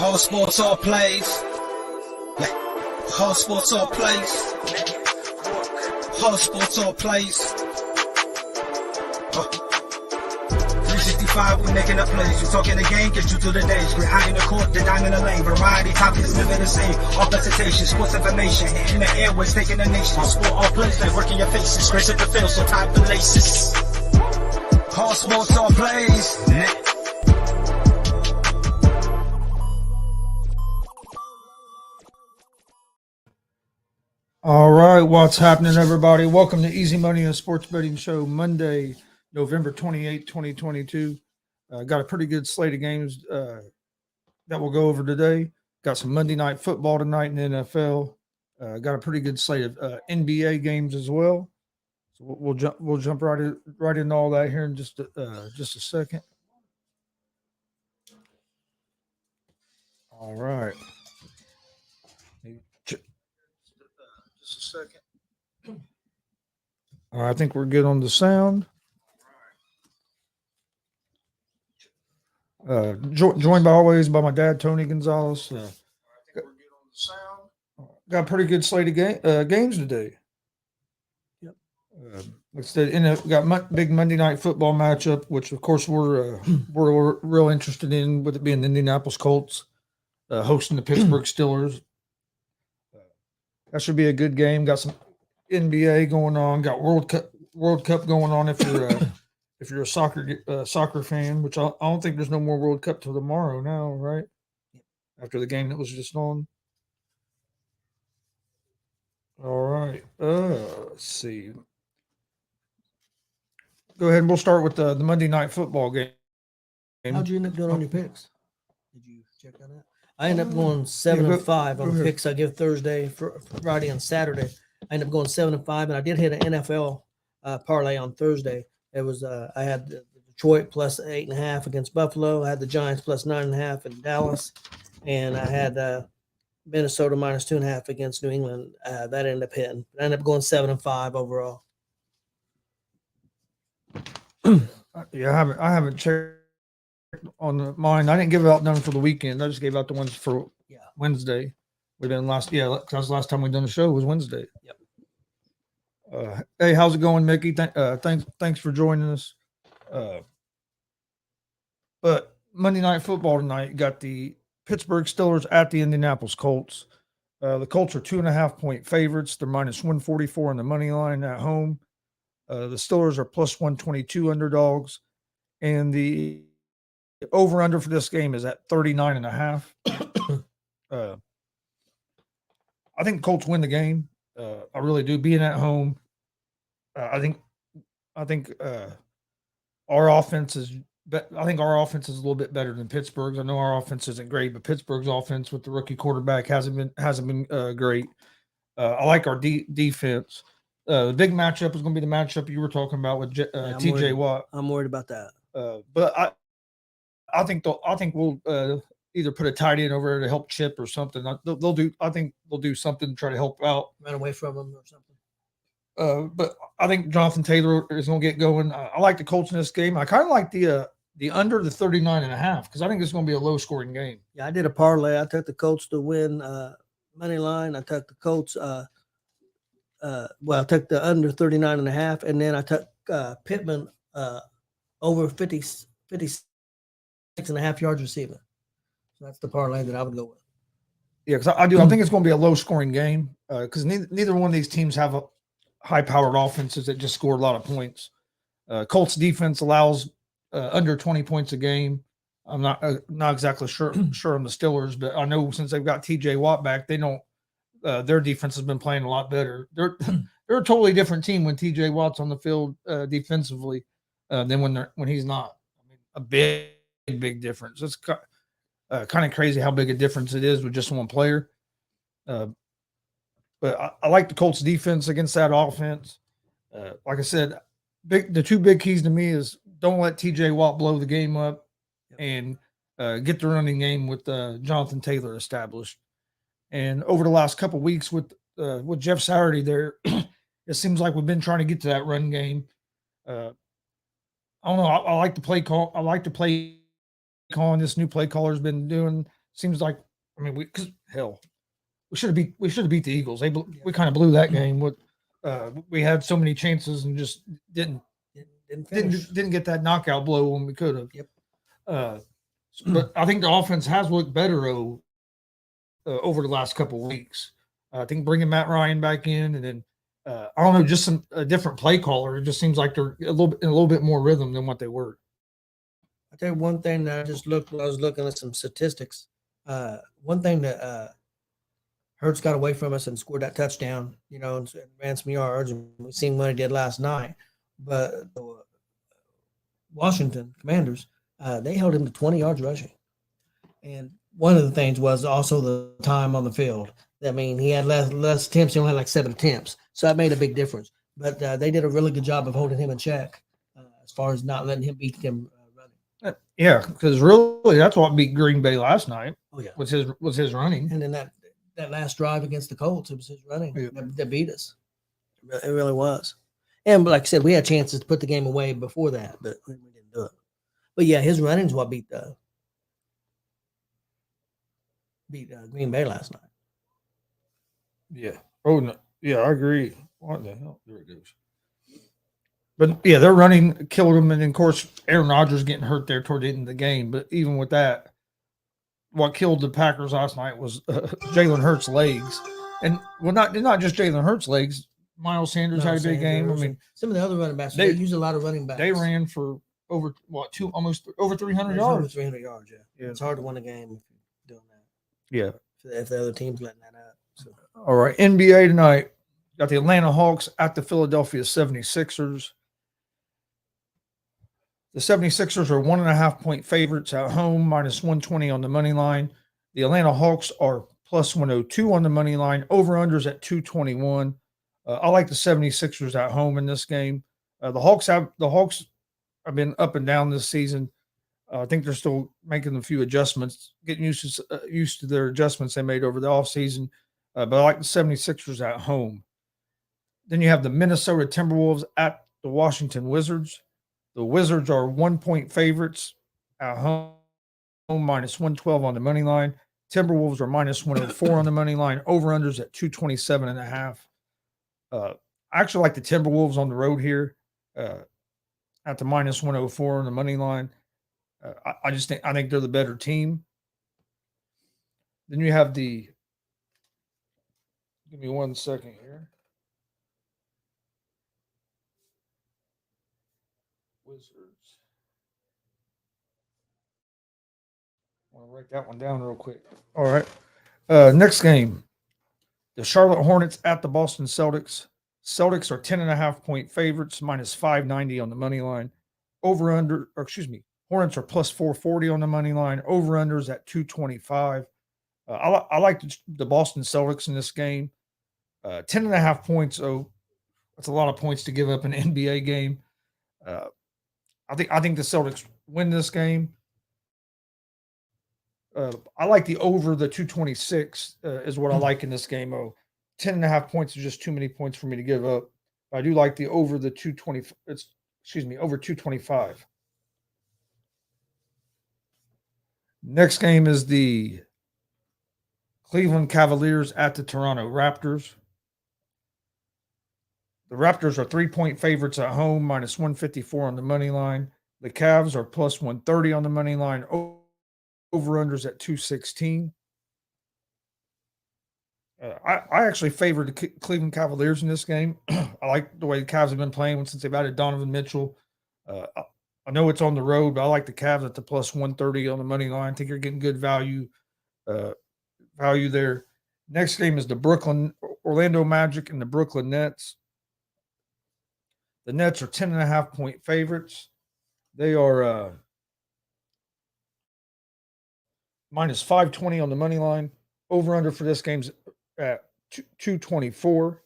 All sports, all plays. All sports, all plays. All sports, all plays. 365, we making up plays. You talking the game, get you through the days. We're high in the court, the dime in the lane. Variety, topics, living the same. All presentation, sports information. Hitting the airways, taking the nation. All sport, all plays, like working your faces. Grace at the field, so tie the laces. All sports, all plays. All right, what's happening, everybody? Welcome to Easy Money and Sports Betting Show, Monday, November 28, 2022. Got a pretty good slate of games that we'll go over today. Got some Monday Night Football tonight in the NFL. Got a pretty good slate of NBA games as well. So we'll jump right into all that here in just a second. All right. Just a second. All right, I think we're good on the sound. Joined by always by my dad, Tony Gonzalez. Got a pretty good slate of games today. Yep. Like I said, got big Monday Night Football matchup, which of course we're real interested in, with it being the Indianapolis Colts hosting the Pittsburgh Steelers. That should be a good game. Got some NBA going on. Got World Cup going on if you're a soccer fan. Which I don't think there's no more World Cup till tomorrow now, right? After the game that was just on. All right. Let's see. Go ahead and we'll start with the Monday Night Football game. How'd you end up doing on your picks? Did you check on that? I ended up going 7-5 on the picks I give Thursday, Friday, and Saturday. I ended up going 7-5, and I did hit an NFL parlay on Thursday. It was I had the Detroit plus 8.5 against Buffalo. I had the Giants plus 9.5 in Dallas, and I had Minnesota minus 2.5 against New England. That ended up hitting. I ended up going 7-5 overall. Yeah, I haven't checked on mine. I didn't give out none for the weekend. I just gave out the ones for Wednesday. We've been that's the last time we done the show was Wednesday. Yep. Hey, how's it going, Mickey? Thanks for joining us. But Monday Night Football tonight, got the Pittsburgh Steelers at the Indianapolis Colts. The Colts are 2.5-point favorites. They're minus 144 on the money line at home. The Steelers are plus 122 underdogs, and the over-under for this game is at 39.5. I think the Colts win the game. I really do. Being at home, I think our offense is. I think our offense is a little bit better than Pittsburgh's. I know our offense isn't great, but Pittsburgh's offense with the rookie quarterback hasn't been great. I like our defense. The big matchup is going to be the matchup you were talking about with T.J. Watt. I'm worried about that. But I think we'll either put a tight end over there to help Chip or something. I think they'll do something to try to help out. Run away from him or something. But I think Jonathan Taylor is going to get going. I like the Colts in this game. I kind of like the under the 39.5 because I think it's going to be a low scoring game. Yeah, I did a parlay. I took the Colts to win money line. I took the Colts. I took the under 39.5, and then I took Pittman over 56.5 yards receiving. So that's the parlay that I would go with. Yeah, because I think it's going to be a low scoring game because neither one of these teams have a high powered offenses that just score a lot of points. Colts defense allows under 20 points a game. I'm not exactly sure on the Steelers, but I know since they've got T.J. Watt back, they don't. Their defense has been playing a lot better. They're a totally different team when T.J. Watt's on the field defensively than when he's not. I mean, a big difference. It's kind of crazy how big a difference it is with just one player. But I like the Colts defense against that offense. Like I said, the two big keys to me is don't let T.J. Watt blow the game up, and get the running game with Jonathan Taylor established. And over the last couple of weeks with Jeff Saturday there, it seems like we've been trying to get to that run game. I don't know. I like the play call. I like the play calling this new play caller's been doing. seems like, I mean, because hell, we should have beat the Eagles. We kind of blew that game. We had so many chances and just didn't finish. didn't get that knockout blow when we could have. Yep. But I think the offense has looked better over the last couple of weeks. I think bringing Matt Ryan back in, and then I don't know, just a different play caller. It just seems like they're a little bit more rhythm than what they were. I tell you one thing that I just looked when I was looking at some statistics. One thing that Hurts got away from us and scored that touchdown, and ran some yards, and we seen what he did last night. But Washington Commanders, they held him to 20 yards rushing. And one of the things was also the time on the field. I mean, he had less attempts. He only had like 7 attempts. So that made a big difference. But they did a really good job of holding him in check as far as not letting him beat them running. Yeah, because really that's what beat Green Bay last night. Oh, yeah. Was his running. And then that last drive against the Colts, it was his running that beat us. It really was. And like I said, we had chances to put the game away before that, but we didn't do it. But yeah, his running is what beat Green Bay last night. Yeah. Oh no. Yeah, I agree. What the hell? There it goes. But yeah, their running killed them, and then, of course, Aaron Rodgers getting hurt there toward the end of the game. But even with that, what killed the Packers last night was Jalen Hurts' legs, and not just Jalen Hurts' legs. Miles Sanders had a big game. I mean, some of the other running backs they use a lot of running backs. They ran for almost over 300 yards. Over 300 yards, yeah. It's hard to win a game if you're doing that. Yeah, if the other team's letting that out. So. All right, NBA tonight. Got the Atlanta Hawks at the Philadelphia 76ers. The 76ers are 1.5-point favorites at home, minus 120 on the money line. The Atlanta Hawks are plus 102 on the money line. Over-unders at 221. I like the 76ers at home in this game. The Hawks have been up and down this season. I think they're still making a few adjustments, getting used to their adjustments they made over the offseason. But I like the 76ers at home. Then you have the Minnesota Timberwolves at the Washington Wizards. The Wizards are 1-point favorites at home, minus 112 on the money line. Timberwolves are minus 104 on the money line. Over-unders at 227.5. I actually like the Timberwolves on the road here at the minus 104 on the money line. I think they're the better team. Then you have give me 1 second here. Wizards. I want to write that one down real quick. All right. Next game. The Charlotte Hornets at the Boston Celtics. Celtics are 10.5-point favorites, minus 590 on the money line. Hornets are plus 440 on the money line. Over-unders at 225. I like the Boston Celtics in this game. 10.5 points. Oh, that's a lot of points to give up in an NBA game. I think the Celtics win this game. I like the over the 226 is what I like in this game. 10.5 points is just too many points for me to give up. I do like the over the 220. Over 225. Next game is the Cleveland Cavaliers at the Toronto Raptors. The Raptors are 3-point favorites at home, minus 154 on the money line. The Cavs are plus 130 on the money line. Over-unders at 216. I actually favor the Cleveland Cavaliers in this game. I like the way the Cavs have been playing since they've added Donovan Mitchell. I know it's on the road, but I like the Cavs at the plus 130 on the money line. I think you're getting good value there. Next game is the Orlando Magic and the Brooklyn Nets. The Nets are 10.5-point favorites. They are minus 520 on the money line. Over-under for this game's at 224.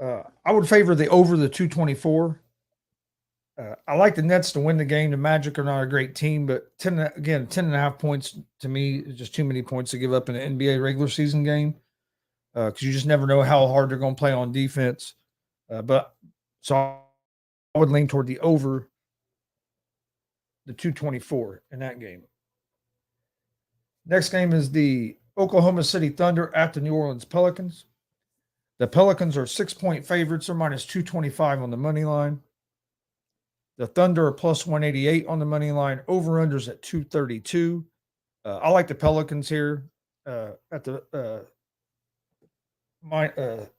I would favor the over the 224. I like the Nets to win the game. The Magic are not a great team, but 10.5 points to me is just too many points to give up in an NBA regular season game because you just never know how hard they're going to play on defense. So would lean toward the over the 224 in that game. Next game is the Oklahoma City Thunder at the New Orleans Pelicans. The Pelicans are 6-point favorites, or minus 225 on the money line. The Thunder are plus 188 on the money line. Over-unders at 232. I like the Pelicans here at the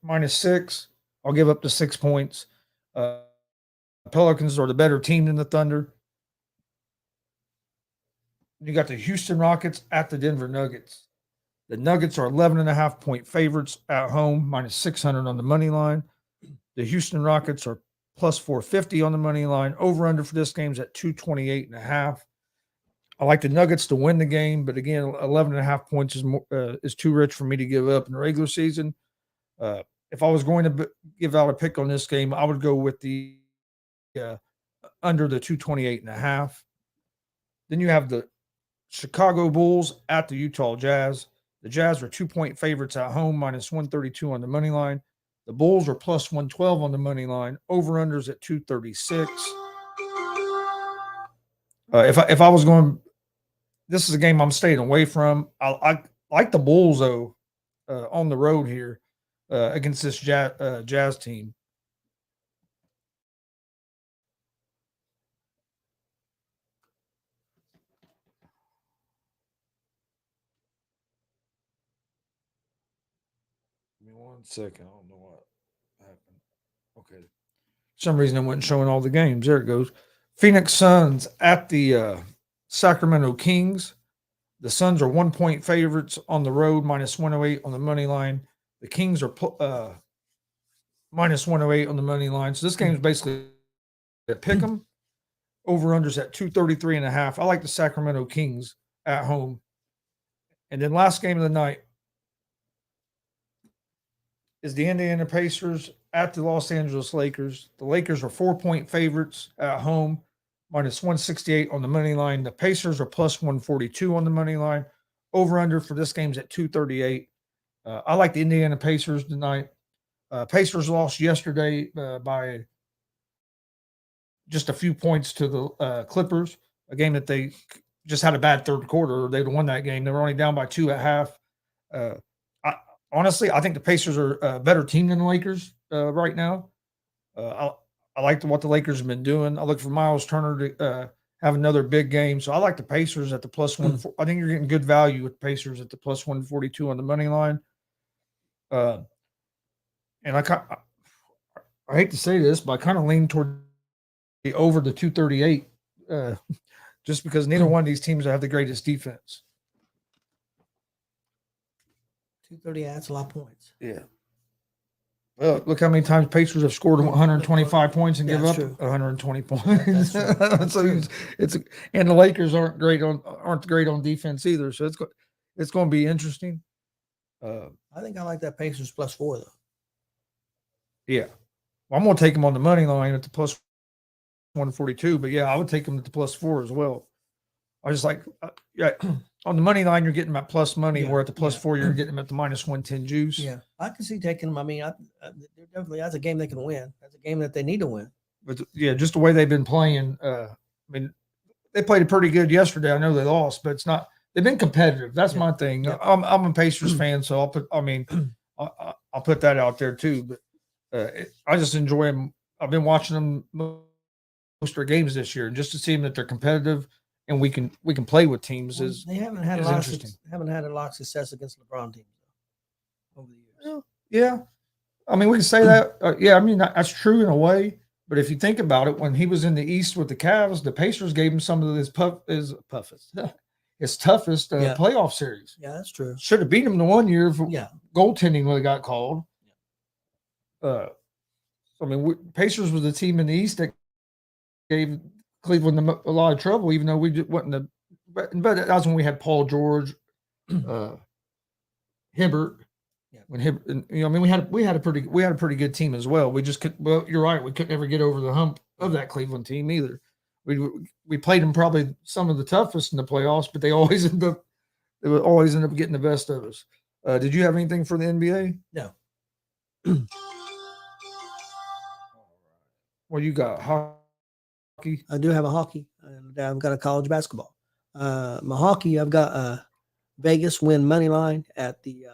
minus 6. I'll give up the 6 points. Pelicans are the better team than the Thunder. You got the Houston Rockets at the Denver Nuggets. The Nuggets are 11.5-point favorites at home, minus 600 on the money line. The Houston Rockets are plus 450 on the money line. Over-under for this game is at 228.5. I like the Nuggets to win the game, but again, 11.5 points is too rich for me to give up in the regular season. If I was going to give out a pick on this game, I would go with the under the 228.5. Then you have the Chicago Bulls at the Utah Jazz. The Jazz are 2-point favorites at home, minus 132 on the money line. The Bulls are plus 112 on the money line. Over-unders at 236. If I was going, this is a game I'm staying away from. I like the Bulls, though, on the road here against this Jazz team. Give me 1 second. I don't know what happened. Okay. For some reason, it wasn't showing all the games. There it goes. Phoenix Suns at the Sacramento Kings. The Suns are 1-point favorites on the road, minus 108 on the money line. The Kings are minus 108 on the money line. So this game is basically a pick 'em. Over-unders at 233.5. I like the Sacramento Kings at home. And then last game of the night is the Indiana Pacers at the Los Angeles Lakers. The Lakers are 4-point favorites at home, minus 168 on the money line. The Pacers are plus 142 on the money line. Over-under for this game's at 238. I like the Indiana Pacers tonight. Pacers lost yesterday by just a few points to the Clippers, a game that they just had a bad third quarter. They'd have won that game. They were only down by 2 at half. Honestly, I think the Pacers are a better team than the Lakers right now. I like what the Lakers have been doing. I look for Miles Turner to have another big game. So I like the Pacers at the plus 1. I think you're getting good value with Pacers at the plus 142 on the money line. And I hate to say this, but I kind of lean toward the over the 238 just because neither one of these teams have the greatest defense. 230, that's a lot of points. Yeah. Well, look how many times Pacers have scored 125 points and give up true. 120 points. That's So it's and the Lakers aren't great on defense either. So it's going to be interesting. I think I like that Pacers plus 4 though. Yeah. Well, I'm going to take them on the money line at the plus 142, but yeah, I would take them at the plus 4 as well. I just like, on the money line, you're getting them at plus money, where at the plus 4, you're getting them at the minus 110 juice. Yeah, I can see taking them. I mean, they're definitely, that's a game they can win. That's a game that they need to win. But yeah, just the way they've been playing. I mean, they played it pretty good yesterday. I know they lost, but it's not. They've been competitive. That's my thing. Yeah. I'm a Pacers fan, so I'll put that out there too. But I just enjoy them. I've been watching them most of their games this year, and just to see them that they're competitive and we can play with teams is they haven't had a lot of success against LeBron teams over the years. Yeah, I mean we can say that. I mean that's true in a way. But if you think about it, when he was in the East with the Cavs, the Pacers gave him some of his toughest playoff series. Yeah, that's true. Should have beat him the one year if goaltending would have got called. I mean, Pacers was the team in the East that gave Cleveland a lot of trouble, even though we wasn't but that was when we had Paul George, Hibbert. Yeah. When Hibbert, I mean, we had a pretty good team as well. We just couldn't. Well, you're right. We couldn't ever get over the hump of that Cleveland team either. We played them probably some of the toughest in the playoffs, but they would always end up getting the best of us. Did you have anything for the NBA? No. Well, you got hockey. I do have a hockey, and I've got a college basketball. My hockey, I've got Vegas win money line at the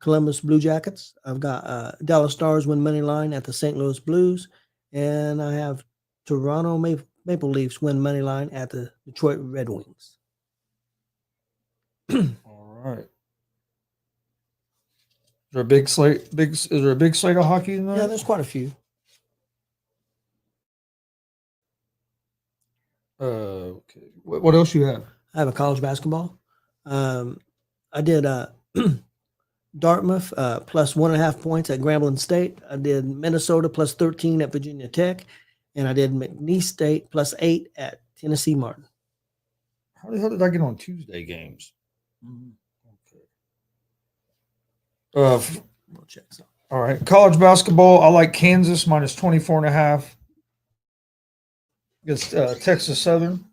Columbus Blue Jackets. I've got Dallas Stars win money line at the St. Louis Blues, and I have Toronto Maple Leafs win money line at the Detroit Red Wings. All right. Is there a big slate? Is there a big slate of hockey tonight? Yeah, there's quite a few. Okay. What else you have? I have a college basketball. I did Dartmouth plus 1.5 points at Grambling State. I did Minnesota plus 13 at Virginia Tech, and I did McNeese State plus 8 at Tennessee Martin. How the hell did I get on Tuesday games? Okay. We'll check some. All right. College basketball. I like Kansas minus 24.5 against Texas Southern.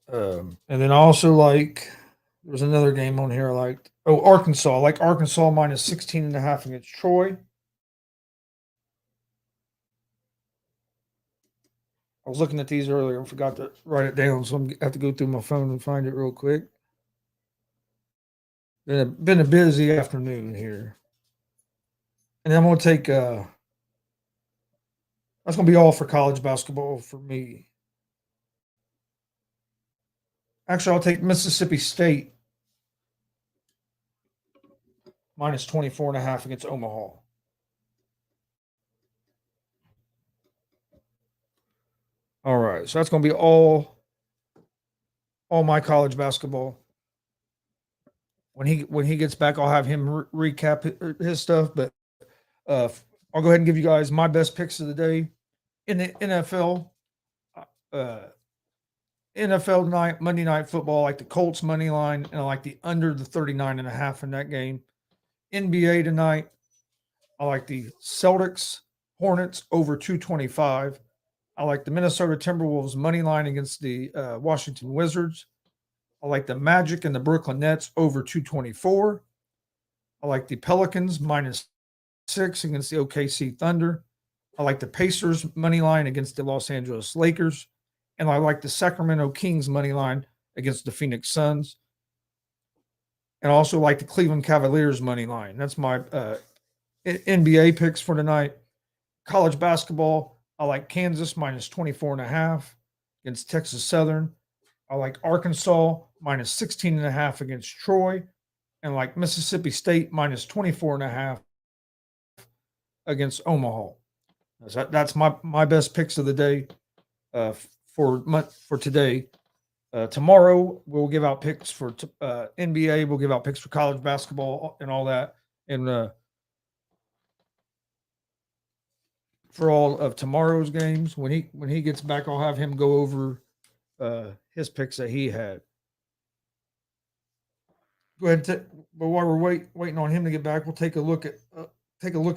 And then I also like, there was another game on here I liked. Oh, Arkansas. I like Arkansas minus 16.5 against Troy. I was looking at these earlier and forgot to write it down, so I'm going to have to go through my phone and find it real quick. Been a busy afternoon here. And I'm going to take, that's going to be all for college basketball for me. Actually, I'll take Mississippi State minus 24.5 against Omaha. All right, so that's going to be all my college basketball. When he gets back, I'll have him recap his stuff. But I'll go ahead and give you guys my best picks of the day in the NFL. NFL night, Monday Night Football, I like the Colts money line, and I like the under the 39.5 in that game. NBA tonight, I like the Celtics, Hornets over 225. I like the Minnesota Timberwolves money line against the Washington Wizards. I like the Magic and the Brooklyn Nets over 224. I like the Pelicans minus 6 against the OKC Thunder. I like the Pacers money line against the Los Angeles Lakers. And I like the Sacramento Kings money line against the Phoenix Suns. And I also like the Cleveland Cavaliers money line. That's my NBA picks for tonight. College basketball, I like Kansas minus 24.5 against Texas Southern. I like Arkansas minus 16.5 against Troy. And like Mississippi State minus 24.5 against Omaha. That's my best picks of the day for today. Tomorrow we'll give out picks for NBA. We'll give out picks for college basketball and all that. And for all of tomorrow's games, when he gets back, I'll have him go over his picks that he had. Go ahead, but while we're waiting on him to get back, we'll take a look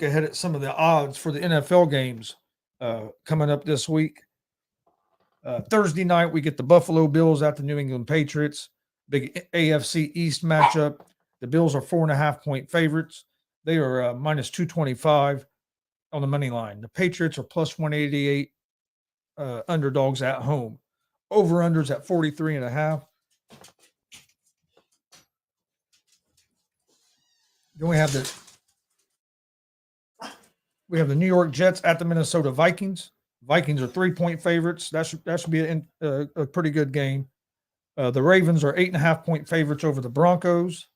ahead at some of the odds for the NFL games coming up this week. Thursday night, we get the Buffalo Bills at the New England Patriots. Big AFC East matchup. The Bills are 4.5-point favorites. They are minus 225 on the money line. The Patriots are plus 188 underdogs at home. Over-unders at 43.5. Then we have the New York Jets at the Minnesota Vikings. Vikings are 3-point favorites. That should be a pretty good game. The Ravens are 8.5-point favorites over the Broncos.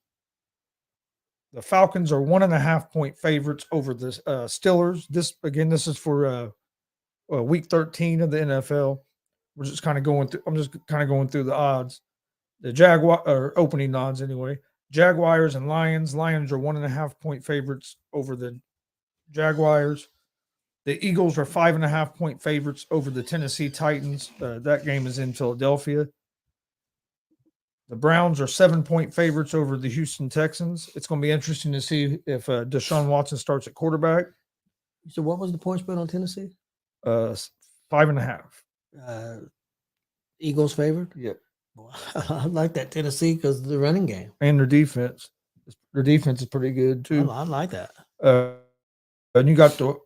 The Falcons are 1.5-point favorites over the Steelers. This is for week 13 of the NFL. We're just kind of going through. I'm just kind of going through the odds. The opening odds anyway. Jaguars and Lions. Lions are 1.5-point favorites over the Jaguars. The Eagles are 5.5-point favorites over the Tennessee Titans. That game is in Philadelphia. The Browns are 7-point favorites over the Houston Texans. It's going to be interesting to see if Deshaun Watson starts at quarterback. So what was the point spread on Tennessee? 5.5. Eagles favored? Yep. Well, I like that Tennessee because of the running game. And their defense Their defense is pretty good too. I like that. And you got a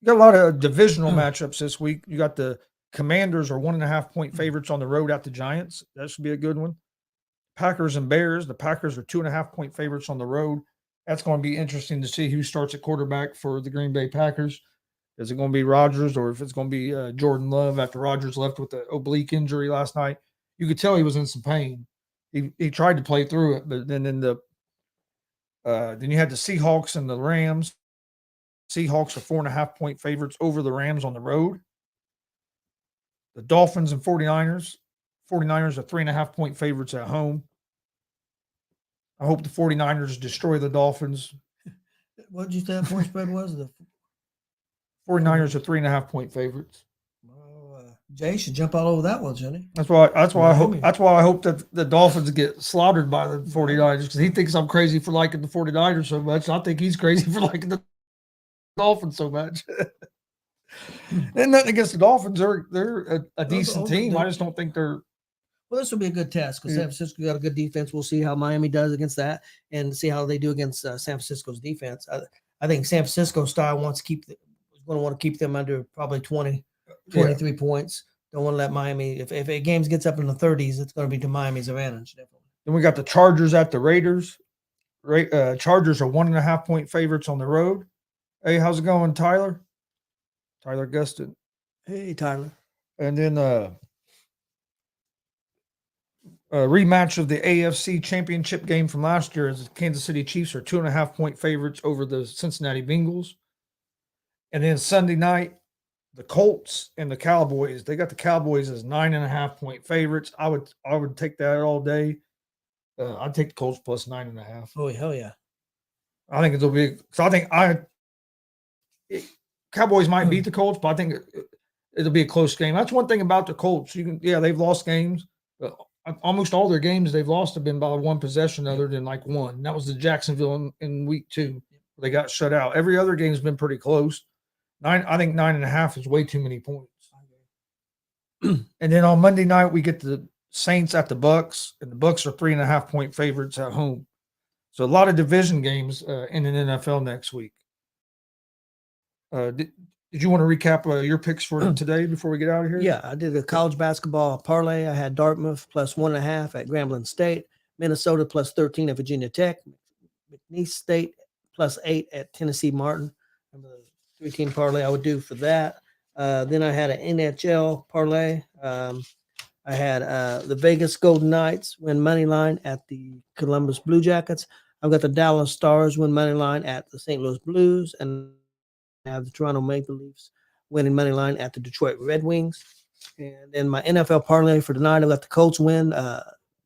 lot of divisional matchups this week. You got the Commanders are 1.5-point favorites on the road at the Giants. That should be a good one. Packers and Bears. The Packers are 2.5-point favorites on the road. That's going to be interesting to see who starts at quarterback for the Green Bay Packers. Is it going to be Rodgers or if it's going to be Jordan Love after Rodgers left with the oblique injury last night? You could tell he was in some pain. He tried to play through it, but then then you had the Seahawks and the Rams. Seahawks are 4.5-point favorites over the Rams on the road. The Dolphins and 49ers. 49ers are 3.5-point favorites at home. I hope the 49ers destroy the Dolphins. What did you say that point spread was? The 49ers are 3.5-point favorites. Jay should jump all over that one, Jenny. That's why I hope that the Dolphins get slaughtered by the 49ers because he thinks I'm crazy for liking the 49ers so much. I think he's crazy for liking the Dolphins so much. And nothing against the Dolphins. They're a decent team. I just don't think they're. Well, this will be a good test because San Francisco got a good defense. We'll see how Miami does against that and see how they do against San Francisco's defense. I think San Francisco style going to want to keep them under probably 23 points. Don't want to let Miami. If a game gets up in the 30s, it's going to be to Miami's advantage. Definitely. Then we got the Chargers at the Raiders. Chargers are 1.5-point favorites on the road. Hey, how's it going, Tyler? Tyler Gustin. Hey, Tyler. And then a rematch of the AFC Championship game from last year is the Kansas City Chiefs are 2.5-point favorites over the Cincinnati Bengals. And then Sunday night, the Colts and the Cowboys. They got the Cowboys as 9.5-point favorites. I would take that all day. I'd take the Colts plus 9.5. Oh, hell yeah. I think it'll be – so I think Cowboys might beat the Colts, but I think it'll be a close game. That's one thing about the Colts. They've lost games. Almost all their games they've lost have been by one possession other than like one. And that was the Jacksonville in week 2. They got shut out. Every other game's been pretty close. I think 9.5 is way too many points. And then on Monday night, we get the Saints at the Bucks, and the Bucks are 3.5-point favorites at home. So a lot of division games in an NFL next week. Did you want to recap your picks for today before we get out of here? Yeah, I did a college basketball parlay. I had Dartmouth plus 1.5 at Grambling State, Minnesota plus 13 at Virginia Tech, McNeese State plus 8 at Tennessee Martin. Remember the 3-team parlay I would do for that. Then I had an NHL parlay. I had the Vegas Golden Knights win money line at the Columbus Blue Jackets. I've got the Dallas Stars win money line at the St. Louis Blues, and I have the Toronto Maple Leafs winning money line at the Detroit Red Wings. And then my NFL parlay for tonight, I've got the Colts win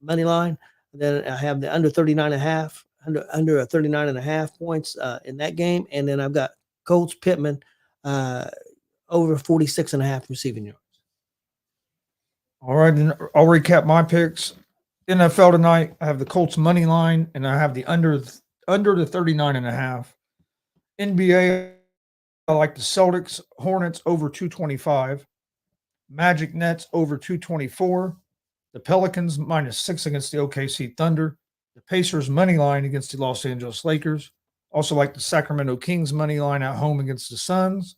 money line. And then I have the under 39.5, under 39.5 points in that game. And then I've got Colts Pittman over 46.5 receiving yards. All right, and I'll recap my picks. NFL tonight, I have the Colts money line, and I have the under the 39.5. NBA, I like the Celtics, Hornets over 225. Magic Nets over 224. The Pelicans -6 against the OKC Thunder. The Pacers money line against the Los Angeles Lakers. Also like the Sacramento Kings money line at home against the Suns.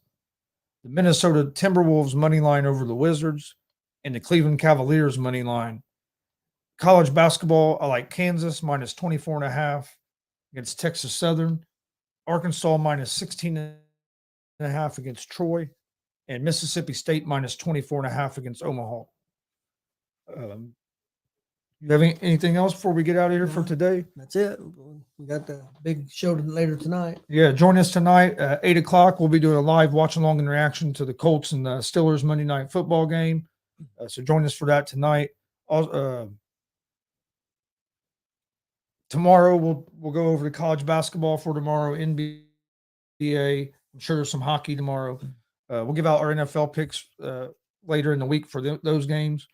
The Minnesota Timberwolves money line over the Wizards. And the Cleveland Cavaliers money line. College basketball, I like Kansas -24.5 against Texas Southern. Arkansas -16.5 against Troy. And Mississippi State -24.5 against Omaha. You have anything else before we get out of here for today? That's it. We got the big show later tonight. Yeah, join us tonight at 8 o'clock. We'll be doing a live watch along and reaction to the Colts and the Steelers Monday night football game. So join us for that tonight. Tomorrow we'll go over the college basketball for tomorrow, NBA. I'm sure there's some hockey tomorrow. We'll give out our NFL picks later in the week for those games.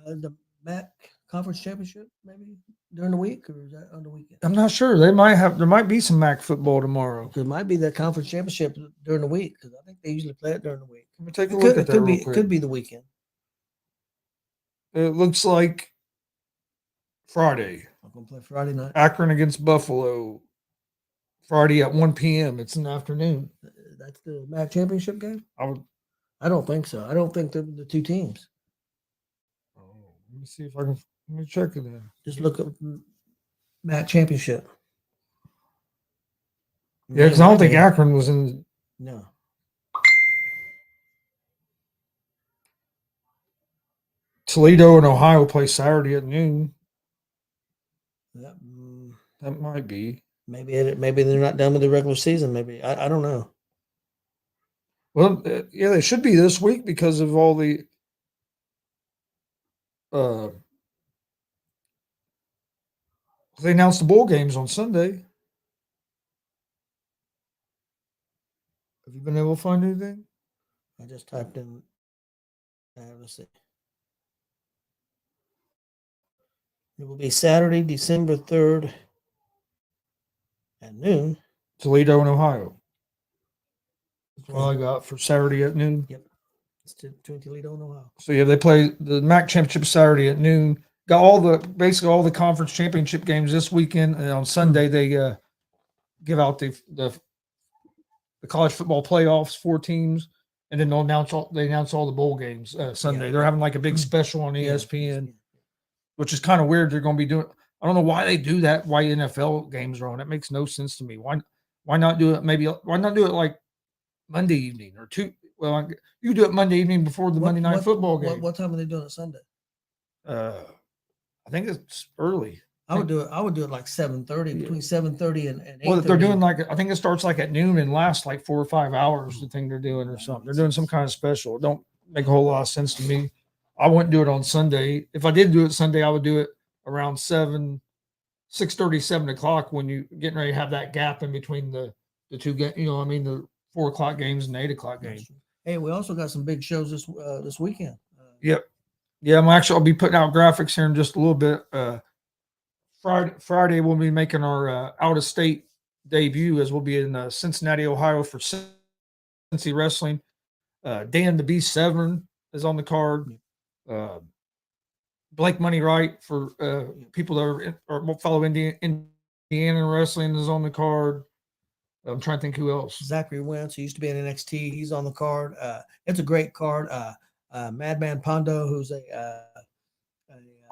The MAC Conference Championship maybe during the week, or is that on the weekend? I'm not sure. There might be some MAC football tomorrow. It might be the Conference Championship during the week because I think they usually play it during the week. Let me take a look at that real quick. It could be the weekend. It looks like Friday. Going to play Friday night. Akron against Buffalo. Friday at 1 p.m. It's in the afternoon. That's the MAC championship game? I don't think so. I don't think the two teams. Let me see if I can. Let me check it then. Just look up MAC championship. Yeah, because I don't think Akron was in. No. Toledo and Ohio play Saturday at noon. That might be. Maybe they're not done with the regular season. Maybe I don't know. Well, yeah, they should be this week because of all the. They announced the bowl games on Sunday. Have you been able to find anything? I just typed in. Let's see. It will be Saturday, December 3rd at noon. Toledo and Ohio. That's all I got for Saturday at noon. Yep. It's between Toledo and Ohio. So yeah, they play the MAC championship Saturday at noon. Got basically all the conference championship games this weekend, and on Sunday they give out the college football playoffs, 4 teams, and then they announce all the bowl games Sunday. They're having like a big special on ESPN, which is kind of weird. They're going to be doing. I don't know why they do that. Why NFL games are on? It makes no sense to me. Why not do it? Why not do it like Monday evening or two? Well, you do it Monday evening before the Monday night football game. What time are they doing it Sunday? I think it's early. I would do it like 7:30, between 7:30 and 8:30. Well, they're doing I think it starts like at noon and lasts like 4 or 5 hours. The thing they're doing or something. They're doing some kind of special. It don't make a whole lot of sense to me. I wouldn't do it on Sunday. If I did do it Sunday, I would do it around 6:30, 7 o'clock when you getting ready to have that gap in between the two games. You know what I mean? The 4 o'clock games and the 8 o'clock game. Hey, we also got some big shows this weekend. Yep. Yeah, I'll be putting out graphics here in just a little bit. Friday we'll be making our out of state debut as we'll be in Cincinnati, Ohio for Cincy Wrestling. Dan the Beast Severn is on the card. Blake Money Wright for people that are follow Indiana wrestling is on the card. I'm trying to think who else. Zachary Wentz, who used to be in NXT, he's on the card. It's a great card. Madman Pondo, who's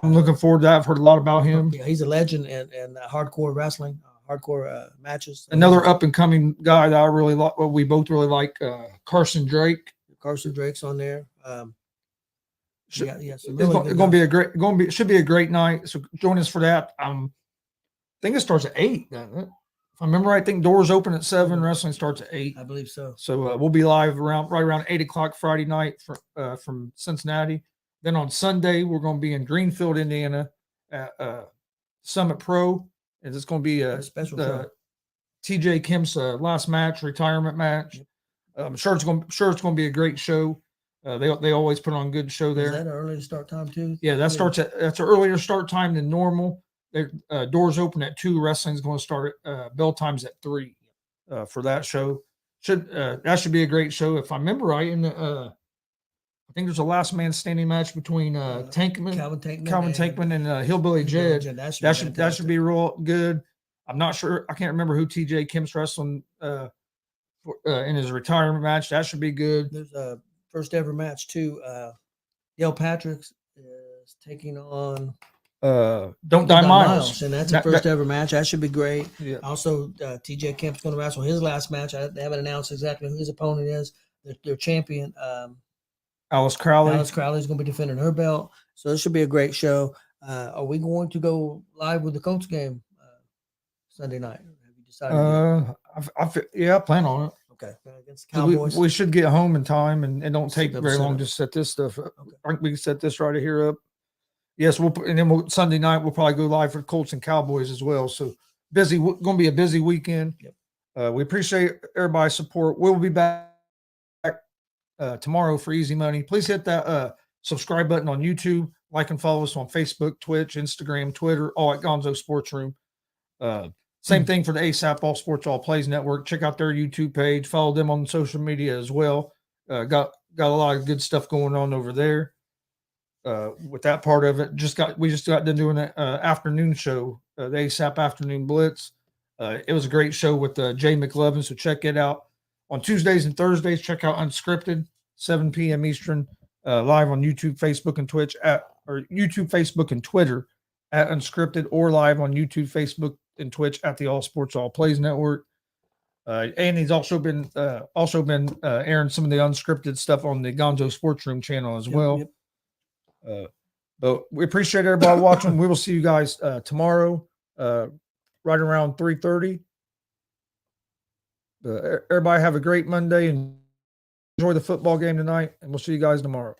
I'm looking forward to that. I've heard a lot about him. Yeah, he's a legend in hardcore wrestling, hardcore matches. Another up and coming guy that I really like. Well, we both really like Carson Drake. Carson Drake's on there. Should be a great night. So join us for that. I think it starts at 8. Doesn't it? If I remember right, I think doors open at 7. Wrestling starts at 8. I believe so. So we'll be live right around 8 o'clock Friday night from Cincinnati. Then on Sunday, we're going to be in Greenfield, Indiana at Summit Pro. And it's going to be a special TJ Kemp's last match, retirement match. Yep. I'm sure it's going to be a great show. They always put on a good show there. Is that an early start time too? Yeah, that's an earlier start time than normal. Doors open at 2. Wrestling's going to start at bell times at 3 for that show. That should be a great show if I remember right. And I think there's a last man standing match between Calvin Tankman and Hillbilly Jed. That should be real good. I'm not sure. I can't remember who TJ Kemp's wrestling in his retirement match. That should be good. There's a first ever match too. Dale Patrick's is taking on Don't Die Miles, and that's a first ever match. That should be great. Yeah. Also, TJ Kemp's going to wrestle his last match. They haven't announced exactly who his opponent is. Their champion. Alice Crowley. Alice Crowley is going to be defending her belt. So this should be a great show. Are we going to go live with the Colts game Sunday night? Have you decided? I plan on it. Okay. Against the Cowboys. We should get home in time and it don't take very long to set this stuff up. Okay. I think we can set this right here up. Yes, Sunday night we'll probably go live for Colts and Cowboys as well. So busy, going to be a busy weekend. Yep. We appreciate everybody's support. We'll be back tomorrow for Easy Money. Please hit that subscribe button on YouTube. Like and follow us on Facebook, Twitch, Instagram, Twitter, all at Gonzo Sports Room. Same thing for the ASAP All Sports All Plays Network. Check out their YouTube page. Follow them on social media as well. Got a lot of good stuff going on over there. with that part of it. We just got done doing an afternoon show, the ASAP Afternoon Blitz. It was a great show with Jay McLovin, so check it out. On Tuesdays and Thursdays, check out Unscripted, 7 p.m. Eastern, live on YouTube, Facebook, and Twitch or YouTube, Facebook, and Twitter at Unscripted, or live on YouTube, Facebook, and Twitch at the All Sports All Plays Network. And he's also been airing some of the unscripted stuff on the Gonzo Sports Room channel as well. Yep. But we appreciate everybody watching. We will see you guys tomorrow, right around 3:30. Everybody have a great Monday and enjoy the football game tonight, and we'll see you guys tomorrow.